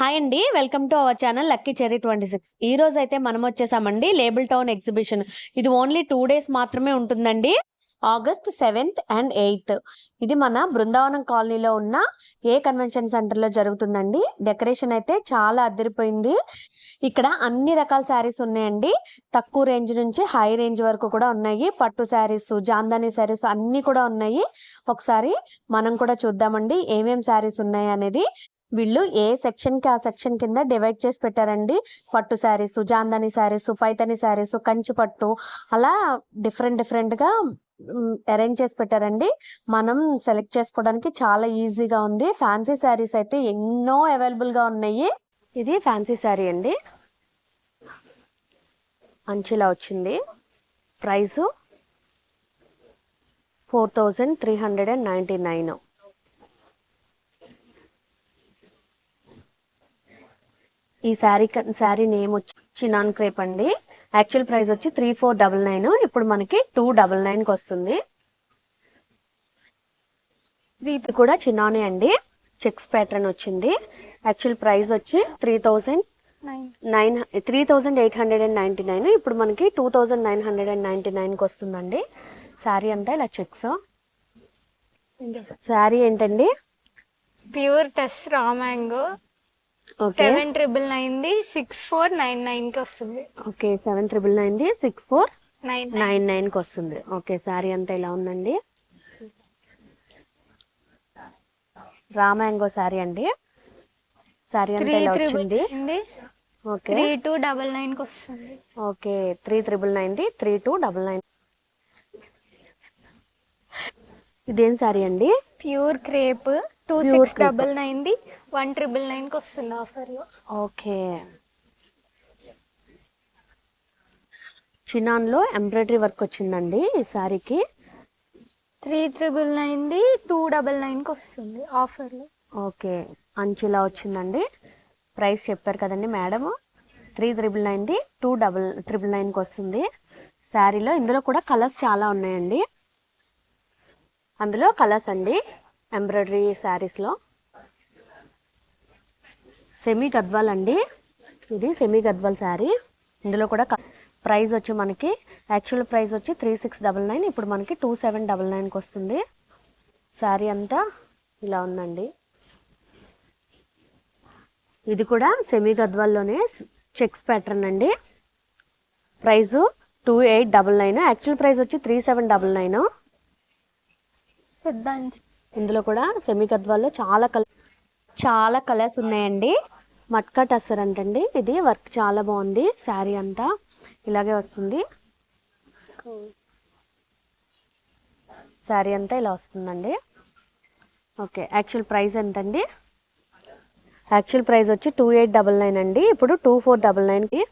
Hi అండి, welcome to our channel lucky cherry 26. ఈ రోజు అయితే మనం వచ్చేసామండి లేబుల్ టౌన్ ఎగ్జిబిషన్. ఇది ఓన్లీ 2 days మాత్రమే ఉంటుందండి. August 7th and 8th. ఇది మన బృందావనం కాలనీలో ఉన్న ఏ కన్వెన్షన్ సెంటర్లో జరుగుతుందండి. డెకరేషన్ అయితే చాలా అదిరిపోయింది. ఇక్కడ అన్ని రకాల శారీస్ ఉన్నాయండి. తక్కువ రేంజ్ నుంచి హై రేంజ్ వరకు కూడా ఉన్నాయి. పట్టు శారీస్, జాందాని శారీస్ అన్నీ కూడా ఉన్నాయి. ఒకసారి మనం కూడా చూద్దామండి ఏమేం శారీస్ ఉన్నాయి అనేది. వీళ్ళు ఏ సెక్షన్కి ఆ సెక్షన్ కింద డివైడ్ చేసి పెట్టారండి. పట్టు శారీస్, జాందాని శారీస్, పైతని శారీస్, కంచి పట్టు, అలా డిఫరెంట్గా అరేంజ్ చేసి పెట్టారండి. మనం సెలెక్ట్ చేసుకోవడానికి చాలా ఈజీగా ఉంది. ఫ్యాన్సీ శారీస్ అయితే ఎన్నో అవైలబుల్గా ఉన్నాయి. ఇది ఫ్యాన్సీ శారీ అండి, అంచులా వచ్చింది. ప్రైస్ 4399. ఈ శారీ నేమ్ వచ్చి చినాన్ క్రేప్ అండి. యాక్చువల్ ప్రైస్ వచ్చి 3499. ఇప్పుడు మనకి 299కి వస్తుంది. ఇది కూడా చినానే అండి, చెక్స్ ప్యాటర్న్ వచ్చింది. యాక్చువల్ ప్రైస్ వచ్చి 3899. ఇప్పుడు మనకి 2999కి వస్తుందండి. శారీ అంతా ఇలా చెక్స్. శారీ ఏంటండి? Pure టెస్ raw mango. 7999 6499కి వస్తుంది. ఓకే, 7999 6499కి వస్తుంది. ఓకే, శారీ అంతా ఇలా ఉందండి. రా మ్యాంగో శారీ అండి. శారీ అంతా ఇలా వచ్చింది. ఓకే, 3299కి వస్తుంది. ఓకే, 3999 3299. ఇదేం శారీ అండి? ప్యూర్ క్రేప్ 2699 1999కి వస్తుంది ఆఫర్లో. ఓకే, చినాన్లో ఎంబ్రాయిడరీ వర్క్ వచ్చిందండి ఈ శారీకి. 3999 299కి వస్తుంది ఆఫర్లో. ఓకే, అంచులా వచ్చిందండి. ప్రైస్ చెప్పారు కదండి మేడం, 3999 2999కి వస్తుంది. శారీలో ఇందులో కూడా కలర్స్ చాలా ఉన్నాయండి. అందులో కలర్స్ అండి ఎంబ్రాయిడరీ శారీస్లో. సెమీ గద్వాల్ అండి, ఇది సెమీ గద్వాల్ శారీ. ఇందులో కూడా ప్రైస్ వచ్చి మనకి యాక్చువల్ ప్రైస్ వచ్చి 3699. ఇప్పుడు మనకి 2799కి వస్తుంది. శారీ అంతా ఇలా ఉందండి. ఇది కూడా సెమీ గద్వాల్లోనే చెక్స్ ప్యాటర్న్ అండి. ప్రైస్ 2899. యాక్చువల్ ప్రైస్ వచ్చి 3799. ఇందులో కూడా సెమీ గద్వాల్లో చాలా కలర్స్ ఉన్నాయండి. మట్కా టస్సర్ అంటండి, ఇది వర్క్ చాలా బాగుంది. శారీ అంతా ఇలాగే వస్తుంది. శారీ అంతా ఇలా వస్తుందండి. ఓకే, యాక్చువల్ ప్రైస్ ఎంతండి? యాక్చువల్ ప్రైస్ వచ్చి 2899 అండి. ఇప్పుడు 2499కి.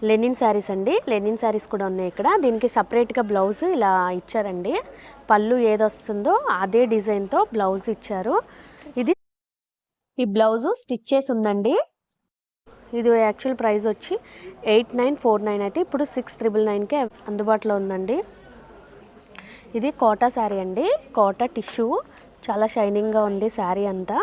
లెనిన్ శారీస్ అండి. లెనిన్ శారీస్ కూడా ఉన్నాయి ఇక్కడ. దీనికి సపరేట్గా బ్లౌజ్ ఇలా ఇచ్చారండి. పళ్ళు ఏదొస్తుందో అదే డిజైన్తో బ్లౌజ్ ఇచ్చారు. ఈ బ్లౌజు స్టిచ్ చేసి ఉందండి. ఇది యాక్చువల్ ప్రైస్ వచ్చి 8949 అయితే ఇప్పుడు 6399కే అందుబాటులో ఉందండి. ఇది కోటా శారీ అండి, కోటా టిష్యూ, చాలా షైనింగ్గా ఉంది శారీ అంతా.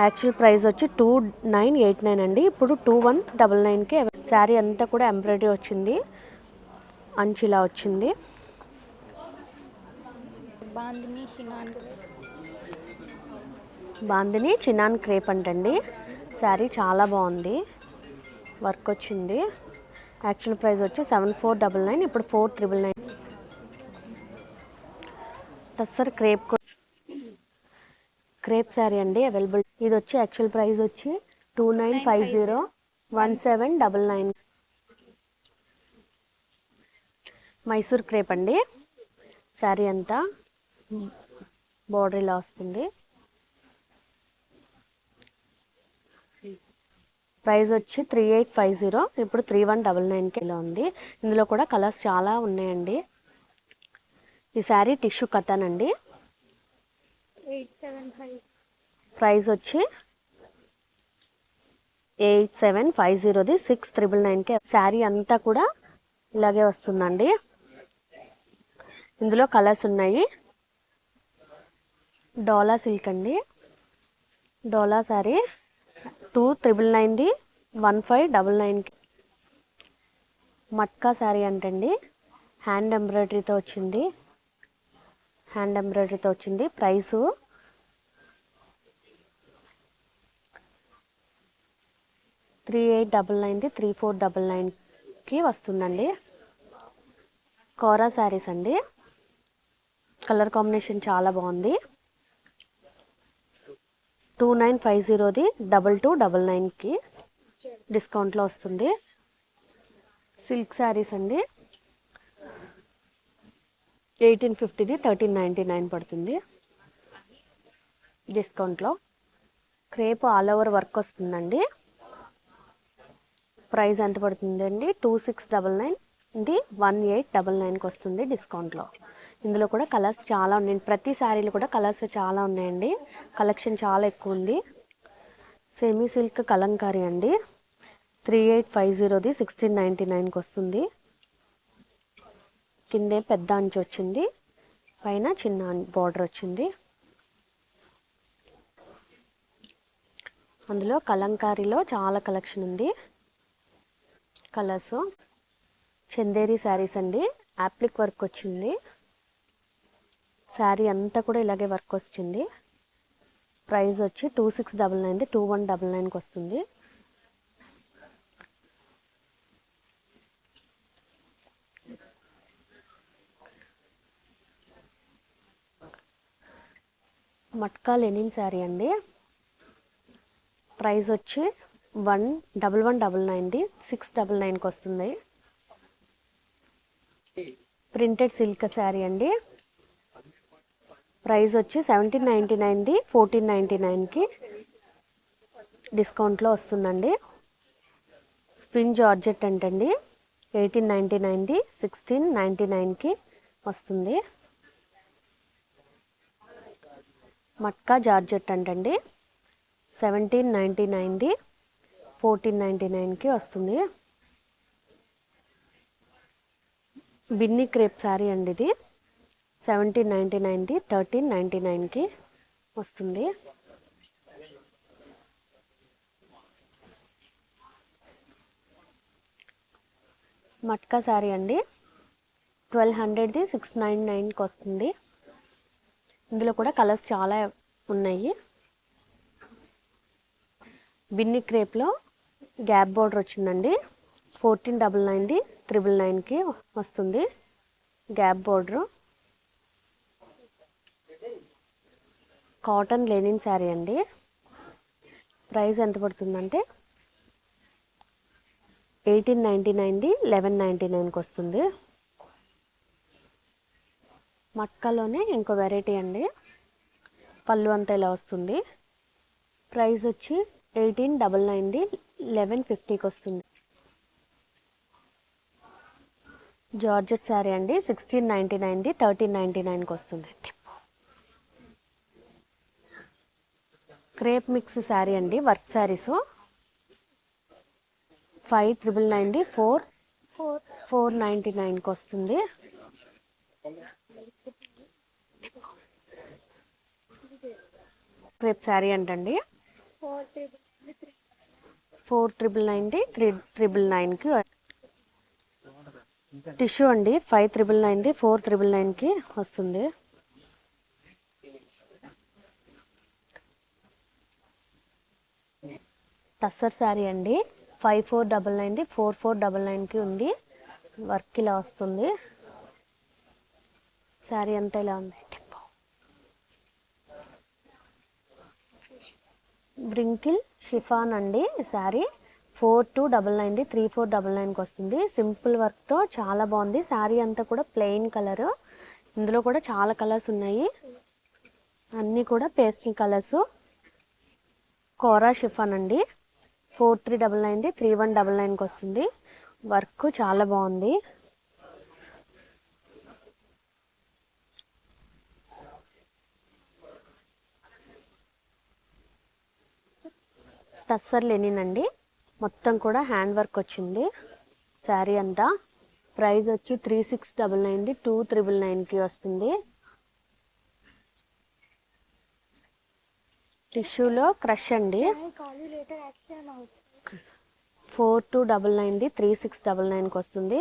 యాక్చువల్ ప్రైస్ వచ్చి 2989 అండి. ఇప్పుడు 2199కే. శారీ అంతా కూడా ఎంబ్రాయిడరీ వచ్చింది, అంచులా వచ్చింది. బాందిని చినాన్ క్రేప్ అంటండి. శారీ చాలా బాగుంది, వర్క్ వచ్చింది. యాక్చువల్ ప్రైస్ వచ్చి 7499. ఇప్పుడు 4999. టస్సర్ క్రేప్ శారీ అండి అవైలబుల్. ఇది వచ్చి యాక్చువల్ ప్రైస్ వచ్చి 2950 1799. మైసూర్ క్రేప్ అండి. శారీ అంతా బోర్డర్ ఇలా వస్తుంది. ప్రైస్ వచ్చి 3850. ఇప్పుడు 3199కి ఇలా ఉంది. ఇందులో కూడా కలర్స్ చాలా ఉన్నాయండి. ఈ శారీ టిష్యూ కథన్ అండి. 875. ప్రైస్ వచ్చి 8750. 6999కి. శారీ అంతా కూడా ఇలాగే వస్తుందండి. ఇందులో కలర్స్ ఉన్నాయి. డోలా సిల్క్ అండి. డోలా శారీ 2,999ది 1599కి. మట్కా శారీ అంటండి, హ్యాండ్ ఎంబ్రాయిడరీతో వచ్చింది. ప్రైసు 3899ది 3499కి వస్తుందండి. కోరా శారీస్ అండి, కలర్ కాంబినేషన్ చాలా బాగుంది. 2950ది 2299కి డిస్కౌంట్లో వస్తుంది. సిల్క్ శారీస్ అండి, 1850ది 1399 పడుతుంది డిస్కౌంట్లో. క్రేప్ ఆల్ ఓవర్ వర్క్ వస్తుందండి. ప్రైస్ ఎంత పడుతుందండి? 2699ది 1899కి వస్తుంది డిస్కౌంట్లో. ఇందులో కూడా కలర్స్ చాలా ఉన్నాయి. ప్రతి శారీలో కూడా కలర్స్ చాలా ఉన్నాయండి. కలెక్షన్ చాలా ఎక్కువ ఉంది. సెమీ సిల్క్ కలంకారీ అండి, 3850ది 1699కి వస్తుంది. కిందే పెద్ద అంచు వచ్చింది, పైన చిన్న బార్డర్ వచ్చింది. అందులో కలంకారీలో చాలా కలెక్షన్ ఉంది. కలర్స్ చందేరి శారీస్ అండి, యాప్లిక్ వర్క్ వచ్చింది. శారీ అంతా కూడా ఇలాగే వర్క్ వచ్చింది. ప్రైస్ వచ్చి 2699ది 2199కి వస్తుంది. మట్కా లెనిన్ శారీ అండి, ప్రైస్ వచ్చి 1199ది 699కి వస్తుంది. ప్రింటెడ్ సిల్క్ శారీ అండి, ప్రైస్ వచ్చి 1799ది 1499కి డిస్కౌంట్లో వస్తుందండి. స్పిన్ జార్జెట్ అంటండి, 1899ది 1699కి వస్తుంది. మట్కా జార్జెట్ అంటండి, 1799ది 1499కి వస్తుంది. బిన్ని క్రేప్ శారీ అండి, ఇది 1799ది 1399కి వస్తుంది. మట్కా శారీ అండి, 1200ది 699కి వస్తుంది. ఇందులో కూడా కలర్స్ చాలా ఉన్నాయి. బిన్ని క్రేప్లో గ్యాప్ బార్డర్ వచ్చిందండి, 1499ది 999కి వస్తుంది. Gap border. Cotton Lenin sari అండి, ప్రైస్ ఎంత పడుతుందంటే 1899ది 1199కి వస్తుంది. మట్కాలోనే ఇంకో వెరైటీ అండి, పళ్ళు అంతా ఇలా వస్తుంది. ప్రైస్ వచ్చి 1899ది 1150కి వస్తుంది. జార్జెట్ శారీ అండి, 1699ది 1399కి వస్తుంది. క్రేప్ మిక్స్ శారీ అండి, వర్క్ శారీస్ 5999ది 499కి వస్తుంది. క్రేప్ శారీ అంటండి, 4999ది 3999కి. టిష్యూ అండి, 5999ది 4999కి వస్తుంది. టస్సర్ శారీ అండి, 5499ది 4499కి ఉంది. వర్క్ ఇలా వస్తుంది. శారీ అంతా ఇలా ఉంది. బ్రింకిల్ షిఫాన్ అండి శారీ, 4299ది 3499కి వస్తుంది. సింపుల్ వర్క్తో చాలా బాగుంది. శారీ అంతా కూడా ప్లెయిన్ కలర్. ఇందులో కూడా చాలా కలర్స్ ఉన్నాయి, అన్నీ కూడా పేస్టల్ కలర్స్. కోరా షిఫాన్ అండి, 4399ది 3199కి వస్తుంది. వర్క్ చాలా బాగుంది. టస్సర్ లెనిన్ అండి, మొత్తం కూడా హ్యాండ్ వర్క్ వచ్చింది శారీ అంతా. ప్రైస్ వచ్చి 3699ది 2999కి వస్తుంది. టిష్యూలో క్రష్ అండి. 4299ది 3699కి వస్తుంది.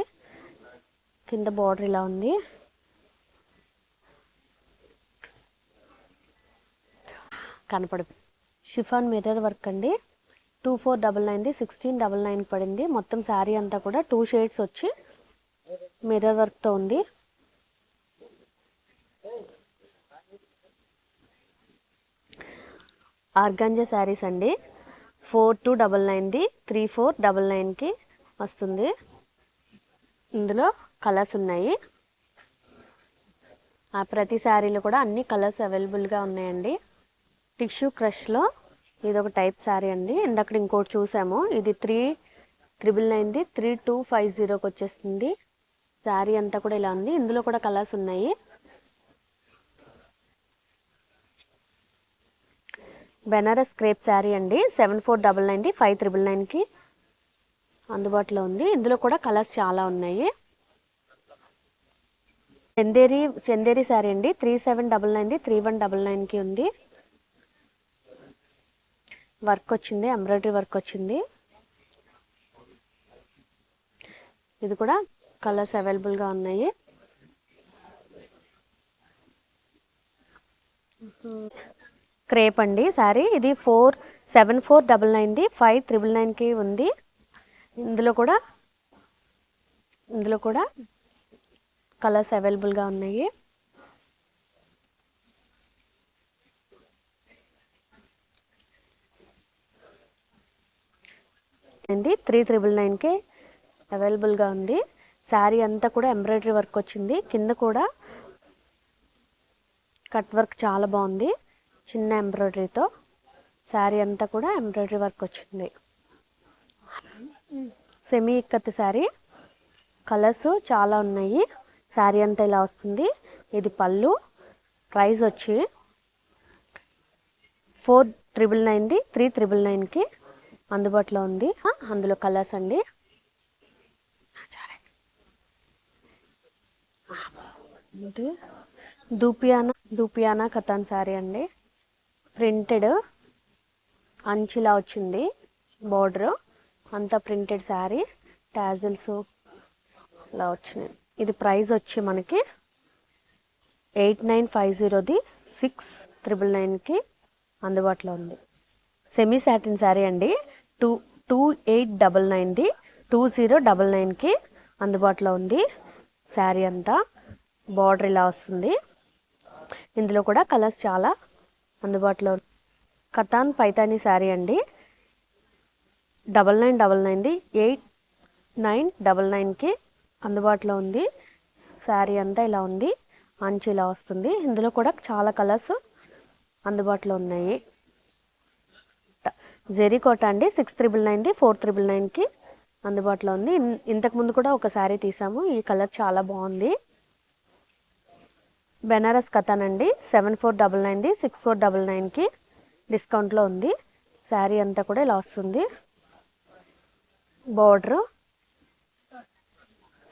కింద బార్డర్ ఇలా ఉంది. కనపడదు. షిఫాన్ మిర్రర్ వర్క్ అండి. 2499ది 1699 పడింది. మొత్తం శారీ అంతా కూడా 2 షేడ్స్ వచ్చి మిర్రర్ వర్క్తో ఉంది. ఆర్గాంజా శారీస్ అండి. 4299ది 3499కి వస్తుంది. ఇందులో కలర్స్ ఉన్నాయి. ప్రతి శారీలో కూడా అన్ని కలర్స్ అవైలబుల్గా ఉన్నాయండి. టిష్యూ క్రష్లో ఇది ఒక టైప్ శారీ అండి. ఇందాక ఇంకోటి చూసాము. ఇది 3999ది 3250కి వచ్చేస్తుంది. శారీ అంతా కూడా ఇలా ఉంది. ఇందులో కూడా కలర్స్ ఉన్నాయి. బెనారస్ క్రేప్ శారీ అండి. 7499ది 5999కి అందుబాటులో ఉంది. ఇందులో కూడా కలర్స్ చాలా ఉన్నాయి. చందేరి శారీ అండి. 3799ది 3199కి ఉంది. వర్క్ వచ్చింది, ఎంబ్రాయిడరీ వర్క్ వచ్చింది. ఇది కూడా కలర్స్ అవైలబుల్గా ఉన్నాయి. క్రేప్ అండి శారీ. ఇది 7499ది 5999కి ఉంది. ఇందులో కూడా కలర్స్ అవైలబుల్గా ఉన్నాయి. ఇది 3999కి అవైలబుల్గా ఉంది. శారీ అంతా కూడా ఎంబ్రాయిడరీ వర్క్ వచ్చింది. కింద కూడా కట్ వర్క్ చాలా బాగుంది. చిన్న ఎంబ్రాయిడరీతో శారీ అంతా కూడా ఎంబ్రాయిడరీ వర్క్ వచ్చింది. సెమీ ఇక్కత్ శారీ. కలర్స్ చాలా ఉన్నాయి. శారీ అంతా ఇలా వస్తుంది. ఇది పళ్ళు. ప్రైస్ వచ్చి 4999ది 3999కి అందుబాటులో ఉంది. అందులో కలర్స్ అండి. దూపియానా కతాన్ శారీ అండి. ప్రింటెడ్ అంచులా వచ్చింది. బార్డర్ అంతా ప్రింటెడ్ శారీ. టాజిల్స్ ఇలా వచ్చినాయి. ఇది ప్రైస్ వచ్చి మనకి 8950ది 6999కి అందుబాటులో ఉంది. సెమీ సాటిన్ శారీ అండి. 2899ది 2099కి అందుబాటులో ఉంది. శారీ అంతా బార్డర్ ఇలా వస్తుంది. ఇందులో కూడా కలర్స్ చాలా అందుబాటులో. కతాన్ పైతానీ శారీ అండి. 9999ది 8999కి అందుబాటులో ఉంది. శారీ అంతా ఇలా ఉంది. అంచు ఇలా వస్తుంది. ఇందులో కూడా చాలా కలర్స్ అందుబాటులో ఉన్నాయి. జెరీ కోట అండి. 6999ది 4999కి అందుబాటులో ఉంది. ఇంతకుముందు కూడా ఒక శారీ తీసాము. ఈ కలర్ చాలా బాగుంది. బెనారస్ కతాన్ అండి. 7499ది 6499కి డిస్కౌంట్లో ఉంది. శారీ అంతా కూడా ఇలా వస్తుంది. బార్డర్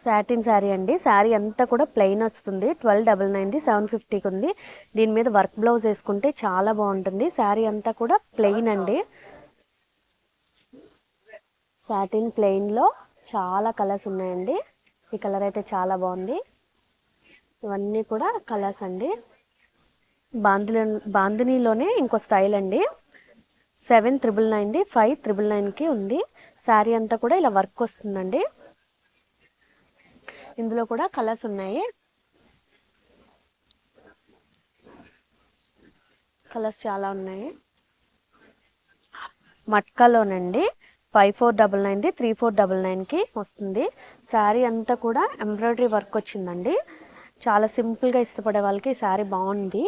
సాటిన్ శారీ అండి. శారీ అంతా కూడా ప్లెయిన్ వస్తుంది. 1299ది 750కి ఉంది. దీని మీద వర్క్ బ్లౌజ్ వేసుకుంటే చాలా బాగుంటుంది. శారీ అంతా కూడా ప్లెయిన్ అండి. సాటిన్ ప్లెయిన్లో చాలా కలర్స్ ఉన్నాయండి. ఈ కలర్ అయితే చాలా బాగుంది. ఇవన్నీ కూడా కలర్స్ అండి. బాందినీలోనే ఇంకో స్టైల్ అండి. 7999ది 5999కి ఉంది. శారీ అంతా కూడా ఇలా వర్క్ వస్తుందండి. ఇందులో కూడా కలర్స్ ఉన్నాయి. కలర్స్ చాలా ఉన్నాయి. మట్కాలోనండి. 5499ది 3499కి వస్తుంది. శారీ అంతా కూడా ఎంబ్రాయిడరీ వర్క్ వచ్చిందండి. చాలా సింపుల్గా ఇష్టపడే వాళ్ళకి ఈ శారీ బాగుంది.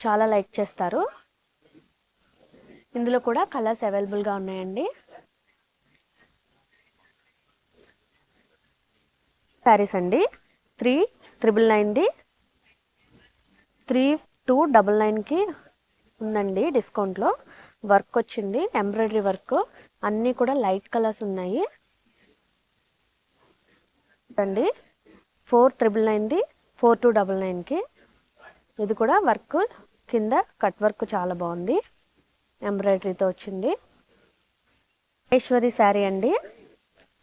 చాలా లైక్ చేస్తారు. ఇందులో కూడా కలర్స్ అవైలబుల్గా ఉన్నాయండి. శారీస్ అండి. 3999ది 3299కి ఉందండి డిస్కౌంట్లో. వర్క్ వచ్చింది, ఎంబ్రాయిడరీ వర్క్. అన్నీ కూడా లైట్ కలర్స్ ఉన్నాయి అండి. 4999ది 4299కి. ఇది కూడా వర్క్ కింద కట్ వర్క్ చాలా బాగుంది, ఎంబ్రాయిడరీతో వచ్చింది. మహేశ్వరి శారీ అండి,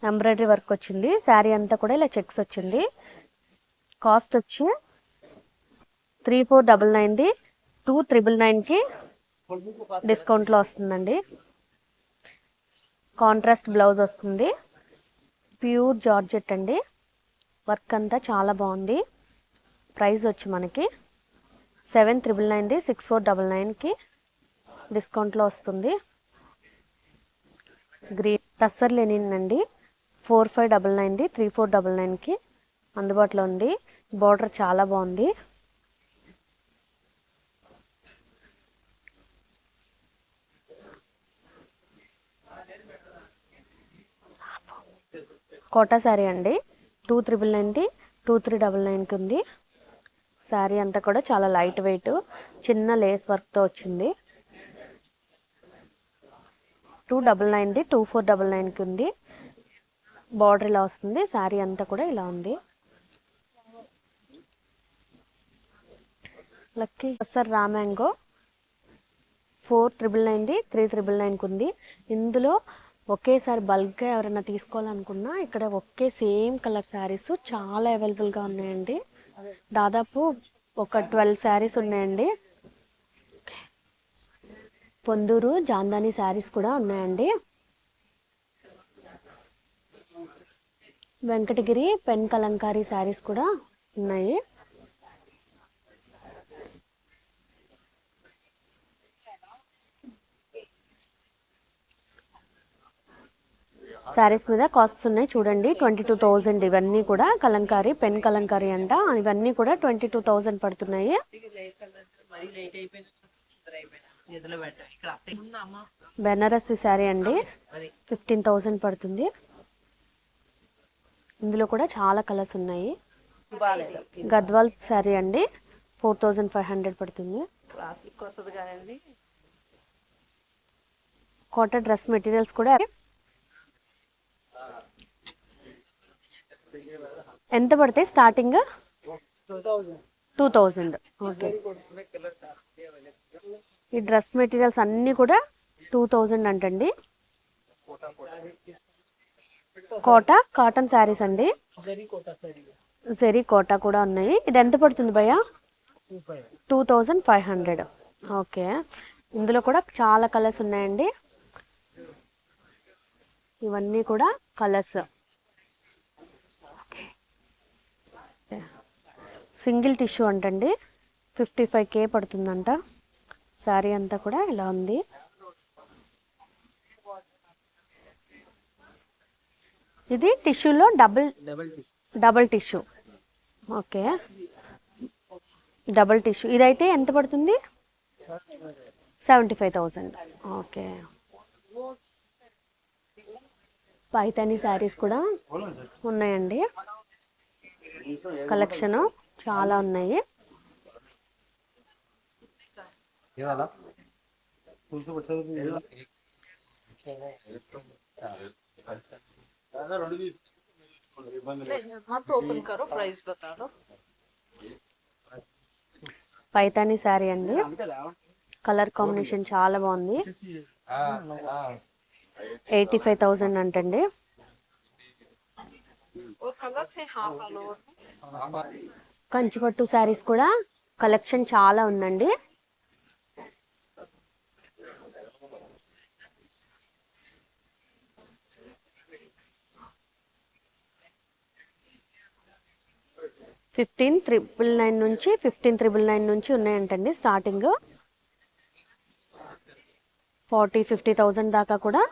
ఎంబ్రాయిడరీ వర్క్ వచ్చింది. శారీ అంతా కూడా ఇలా చెక్స్ వచ్చింది. కాస్ట్ వచ్చి 3499ది 2999కి డిస్కౌంట్లో వస్తుందండి. కాంట్రాస్ట్ బ్లౌజ్ వస్తుంది, ప్యూర్ జార్జెట్ అండి. వర్క్ అంతా చాలా బాగుంది. ప్రైస్ వచ్చి మనకి 7999ది 6499కి డిస్కౌంట్లో వస్తుంది. గ్రీన్ టస్సర్ లెనిన్ అండి, 4599ది 3499కి అందుబాటులో ఉంది. బార్డర్ చాలా బాగుంది. కోటా శారీ అండి, 2999ది 2399కి ఉంది. శారీ అంతా కూడా చాలా లైట్ వెయిట్, చిన్న లేస్ వర్క్తో వచ్చింది. 299ది 2499కి ఉంది. బార్డర్ ఇలా వస్తుంది. శారీ అంతా కూడా ఇలా ఉంది. లక్కీ సార్ రా మ్యాంగో 4999ది 3999కి ఉంది. ఇందులో ఒకేసారి బల్క్గా ఎవరైనా తీసుకోవాలనుకున్నా ఇక్కడ ఒకే సేమ్ కలర్ శారీస్ చాలా అవైలబుల్గా ఉన్నాయండి. దాదాపు ఒక 12 శారీస్ ఉన్నాయండి. పొందూరు జాందాని శారీస్ కూడా ఉన్నాయండి. వెంకటగిరి పెన్ కలంకారీ శారీస్ కూడా ఉన్నాయి. శారీస్ మీద కాస్ట్స్ ఉన్నాయి చూడండి. 22,000 ఇవన్నీ కూడా కలంకారీ, పెన్ కలంకారీ అంట. ఇవన్నీ కూడా 22,000 పడుతున్నాయి. బెనారసి శారీ అండి, 15,000 పడుతుంది. ఇందులో కూడా చాలా కలర్స్ ఉన్నాయి. గద్వాల్ శారీ అండి, 4,500 పడుతుంది. కోట డ్రెస్ మెటీరియల్స్ కూడా ఎంత పడతాయి స్టార్టింగ్? 2000. ఓకే, ఈ డ్రెస్ మెటీరియల్స్ అన్నీ కూడా 2000 అంటండి. కోట కాటన్ శారీస్ అండి, జరీ కోట కూడా ఉన్నాయి. ఇది ఎంత పడుతుంది భయ్యా? 2500. ఓకే, ఇందులో కూడా చాలా కలర్స్ ఉన్నాయండి. ఇవన్నీ కూడా కలర్స్. సింగిల్ టిష్యూ అంటండి, 55K పడుతుందంట. శారీ అంతా కూడా ఇలా ఉంది. ఇది టిష్యూలో double tissue. Okay, double tissue. ఇదైతే ఎంత పడుతుంది? 75,000. ఓకే, పైతాని శారీస్ కూడా ఉన్నాయండి. కలెక్షన్ చాలా ఉన్నాయి. పైతాని శారీ అండి, కలర్ కాంబినేషన్ చాలా బాగుంది. 85,000 అంటండి. కంచిపట్టు శారీస్ కూడా కలెక్షన్ చాలా ఉందండి. $15,999 నుంచి ఉన్నాయంటండి స్టార్టింగ్. 40-50,000 దాకా కూడా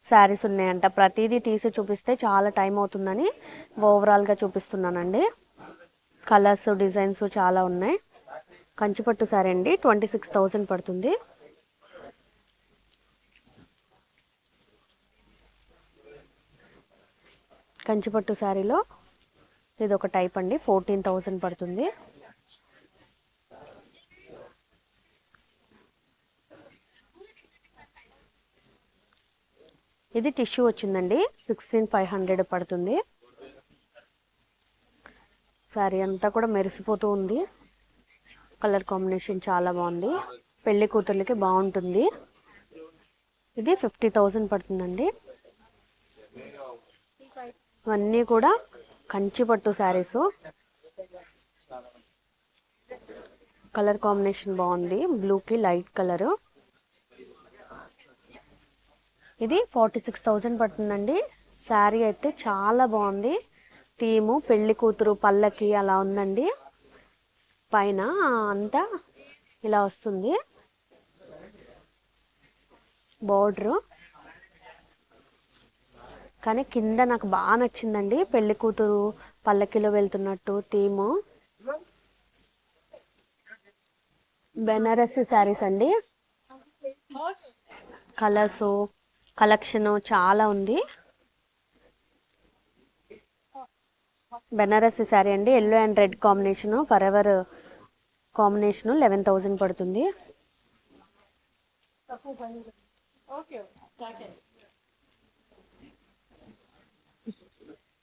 శారీస్ ఉన్నాయంట. ప్రతిదీ తీసి చూపిస్తే చాలా టైం అవుతుందని ఓవరాల్గా చూపిస్తున్నానండి. కలర్స్, డిజైన్స్ చాలా ఉన్నాయి. కంచిపట్టు శారీ అండి, 26,000 పడుతుంది. కంచిపట్టు శారీలో ఇది ఒక టైప్ అండి, 14,000 పడుతుంది. ఇది టిష్యూ వచ్చిందండి, 16,500 పడుతుంది. శారీ అంతా కూడా మెరిసిపోతూ ఉంది. కలర్ కాంబినేషన్ చాలా బాగుంది, పెళ్లి కూతుర్లకి బాగుంటుంది. ఇది 50,000 పడుతుందండి. ఇవన్నీ కూడా కంచి పట్టు శారీస్. కలర్ కాంబినేషన్ బాగుంది, బ్లూకి లైట్ కలర్. ఇది 46,000 పడుతుందండి. శారీ అయితే చాలా బాగుంది. థీము పెళ్లి కూతురు పల్లకి అలా ఉందండి. పైన అంతా ఇలా వస్తుంది బోర్డర్. కానీ కింద నాకు బాగా నచ్చిందండి, పెళ్లి కూతురు పల్లకిలో వెళ్తున్నట్టు థీము. బెనారసి శారీస్ అండి. కలర్స్ కలెక్షన్ చాలా ఉంది. బెనారసి శారీ అండి, yellow and red combination, for ever combination 11,000 పడుతుంది.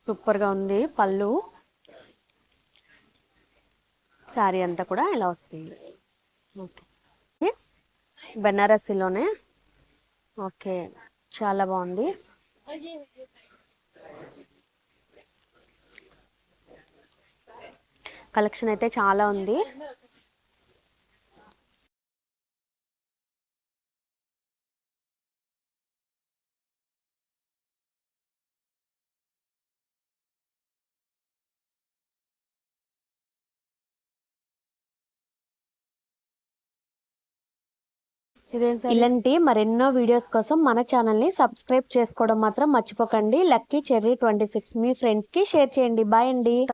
సూపర్గా ఉంది. పళ్ళు శారీ అంతా కూడా ఇలా వస్తుంది. ఓకే, బెనారసిలోనే. ఓకే, చాలా బాగుంది. కలెక్షన్ అయితే చాలా ఉంది. ఇలాంటి మరెన్నో వీడియోస్ కోసం మన ఛానల్ని సబ్స్క్రైబ్ చేసుకోవడం మాత్రం మర్చిపోకండి. లక్కీ చెర్రీ 26 మీ ఫ్రెండ్స్కి షేర్ చేయండి. బాయ్ అండి.